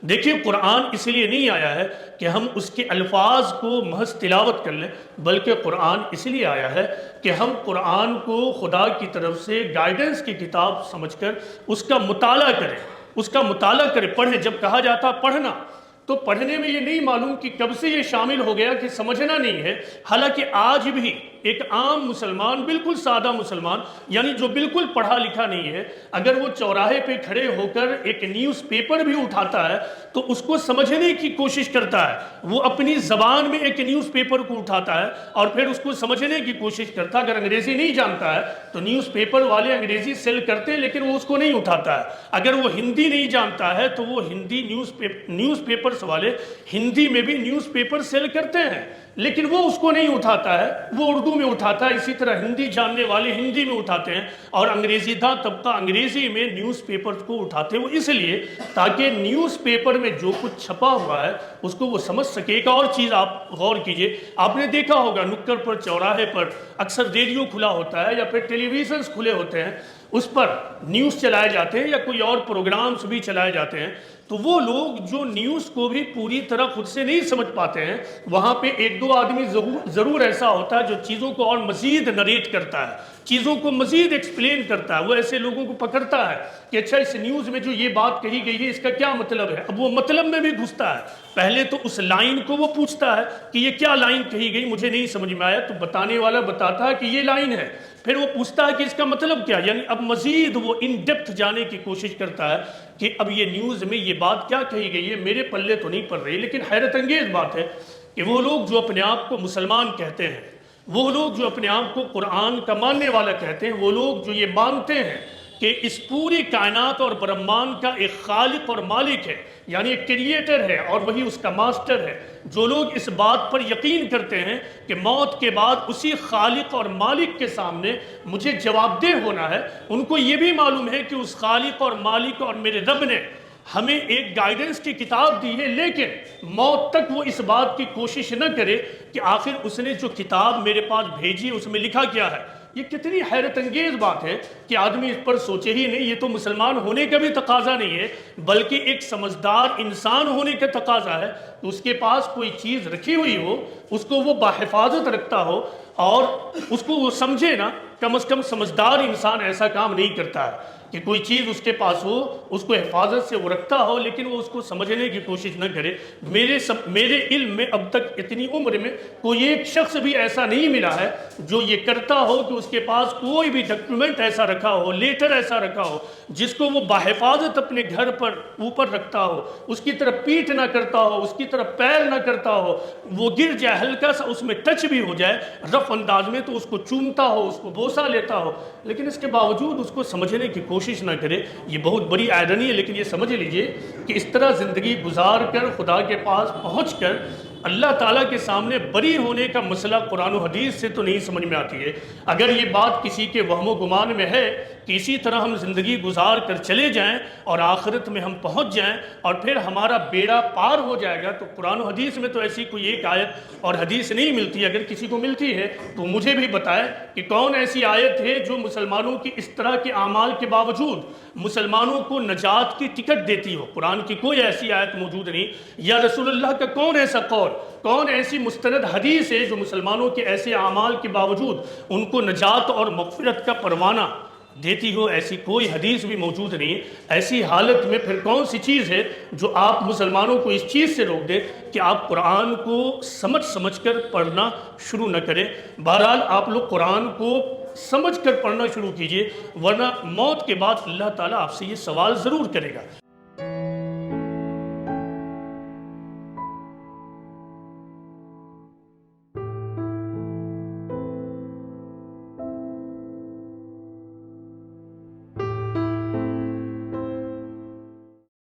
دیکھیے قرآن اس لیے نہیں آیا ہے کہ ہم اس کے الفاظ کو محض تلاوت کر لیں، بلکہ قرآن اس لیے آیا ہے کہ ہم قرآن کو خدا کی طرف سے گائیڈنس کی کتاب سمجھ کر اس کا مطالعہ کریں، پڑھیں۔ جب کہا جاتا پڑھنا تو پڑھنے میں یہ نہیں معلوم کہ کب سے یہ شامل ہو گیا کہ سمجھنا نہیں ہے، حالانکہ آج بھی ایک عام مسلمان، بالکل سادہ مسلمان، یعنی جو بالکل پڑھا لکھا نہیں ہے، اگر وہ چوراہے پہ کھڑے ہو کر ایک نیوز پیپر بھی اٹھاتا ہے تو اس کو سمجھنے کی کوشش کرتا ہے، وہ اپنی زبان میں ایک نیوز پیپر کو اٹھاتا ہے اور پھر اس کو سمجھنے کی کوشش کرتا ہے۔ اگر انگریزی نہیں جانتا ہے تو نیوز پیپر والے انگریزی سیل کرتے ہیں لیکن وہ اس کو نہیں اٹھاتا ہے، اگر وہ ہندی نہیں جانتا ہے تو وہ ہندی نیوز پیپرز والے ہندی میں بھی نیوز پیپر سیل کرتے ہیں لیکن وہ اس کو نہیں اٹھاتا ہے، وہ اردو میں اٹھاتا ہے۔ اسی طرح ہندی جاننے والے ہندی میں اٹھاتے ہیں اور انگریزی داں طبقہ انگریزی میں نیوز پیپر کو اٹھاتے ہیں، وہ اس لیے تاکہ نیوز پیپر میں جو کچھ چھپا ہوا ہے اس کو وہ سمجھ سکے۔ ایک اور چیز آپ غور کیجئے، آپ نے دیکھا ہوگا نکڑ پر، چوراہے پر اکثر ریڈیو کھلا ہوتا ہے یا پھر ٹیلی ویژنز کھلے ہوتے ہیں، اس پر نیوز چلائے جاتے ہیں یا کوئی اور پروگرامز بھی چلائے جاتے ہیں، تو وہ لوگ جو نیوز کو بھی پوری طرح خود سے نہیں سمجھ پاتے ہیں، وہاں پہ ایک دو آدمی ضرور ایسا ہوتا ہے جو چیزوں کو اور مزید نریٹ کرتا ہے، چیزوں کو مزید ایکسپلین کرتا ہے۔ وہ ایسے لوگوں کو پکڑتا ہے کہ اچھا اس نیوز میں جو یہ بات کہی گئی ہے اس کا کیا مطلب ہے، اب وہ مطلب میں بھی گھستا ہے۔ پہلے تو اس لائن کو وہ پوچھتا ہے کہ یہ کیا لائن کہی گئی، مجھے نہیں سمجھ میں آیا، تو بتانے والا بتاتا ہے کہ یہ لائن ہے، پھر وہ پوچھتا ہے کہ اس کا مطلب کیا، یعنی اب مزید وہ ان ڈیپتھ جانے کی کوشش کرتا ہے کہ اب یہ نیوز میں یہ بات کیا کہی گئی ہے، میرے پلے تو نہیں پڑ رہی۔ لیکن حیرت انگیز بات ہے کہ وہ لوگ جو اپنے آپ کو مسلمان کہتے ہیں، وہ لوگ جو اپنے آپ کو قرآن کا ماننے والا کہتے ہیں، وہ لوگ جو یہ مانتے ہیں کہ اس پوری کائنات اور برہمان کا ایک خالق اور مالک ہے، یعنی ایک کریٹر ہے اور وہی اس کا ماسٹر ہے، جو لوگ اس بات پر یقین کرتے ہیں کہ موت کے بعد اسی خالق اور مالک کے سامنے مجھے جواب دہ ہونا ہے، ان کو یہ بھی معلوم ہے کہ اس خالق اور مالک اور میرے رب نے ہمیں ایک گائیڈنس کی کتاب دی ہے، لیکن موت تک وہ اس بات کی کوشش نہ کرے کہ آخر اس نے جو کتاب میرے پاس بھیجی اس میں لکھا کیا ہے۔ یہ کتنی حیرت انگیز بات ہے کہ آدمی اس پر سوچے ہی نہیں۔ یہ تو مسلمان ہونے کا بھی تقاضا نہیں ہے، بلکہ ایک سمجھدار انسان ہونے کا تقاضا ہے کہ اس کے پاس کوئی چیز رکھی ہوئی ہو، اس کو وہ باحفاظت رکھتا ہو اور اس کو وہ سمجھے نا۔ کم از کم سمجھدار انسان ایسا کام نہیں کرتا ہے کہ کوئی چیز اس کے پاس ہو، اس کو حفاظت سے وہ رکھتا ہو لیکن وہ اس کو سمجھنے کی کوشش نہ کرے۔ میرے علم میں اب تک اتنی عمر میں کوئی ایک شخص بھی ایسا نہیں ملا ہے جو یہ کرتا ہو کہ اس کے پاس کوئی بھی ڈاکیومنٹ ایسا رکھا ہو، لیٹر ایسا رکھا ہو جس کو وہ باحفاظت اپنے گھر پر اوپر رکھتا ہو، اس کی طرف پیٹھ نہ کرتا ہو، اس کی طرف پیر نہ کرتا ہو، وہ گر جائے ہلکا سا اس میں ٹچ بھی ہو جائے رف انداز میں تو اس کو چومتا ہو، اس کو بوسہ لیتا ہو، لیکن اس کے باوجود اس کو سمجھنے کی کوشش نہ کرے۔ یہ بہت بڑی آئرنی ہے، لیکن یہ سمجھ لیجئے کہ اس طرح زندگی گزار کر خدا کے پاس پہنچ کر اللہ تعالیٰ کے سامنے بری ہونے کا مسئلہ قرآن و حدیث سے تو نہیں سمجھ میں آتی ہے۔ اگر یہ بات کسی کے وہم و گمان میں ہے کہ اسی طرح ہم زندگی گزار کر چلے جائیں اور آخرت میں ہم پہنچ جائیں اور پھر ہمارا بیڑا پار ہو جائے گا، تو قرآن و حدیث میں تو ایسی کوئی ایک آیت اور حدیث نہیں ملتی۔ اگر کسی کو ملتی ہے تو مجھے بھی بتائے کہ کون ایسی آیت ہے جو مسلمانوں کی اس طرح کے اعمال کے باوجود مسلمانوں کو نجات کی ٹکٹ دیتی ہو۔ قرآن کی کوئی ایسی آیت موجود نہیں، یا رسول اللہ کا کون ایسا قول، کون ایسی مستند حدیث ہے جو مسلمانوں کے ایسے اعمال کے باوجود ان کو نجات اور مغفرت کا پروانہ دیتی ہو۔ ایسی کوئی حدیث بھی موجود نہیں۔ ایسی حالت میں پھر کون سی چیز ہے جو آپ مسلمانوں کو اس چیز سے روک دے کہ آپ قرآن کو سمجھ کر پڑھنا شروع نہ کریں۔ بہرحال آپ لوگ قرآن کو سمجھ کر پڑھنا شروع کیجئے، ورنہ موت کے بعد اللہ تعالیٰ آپ سے یہ سوال ضرور کرے گا۔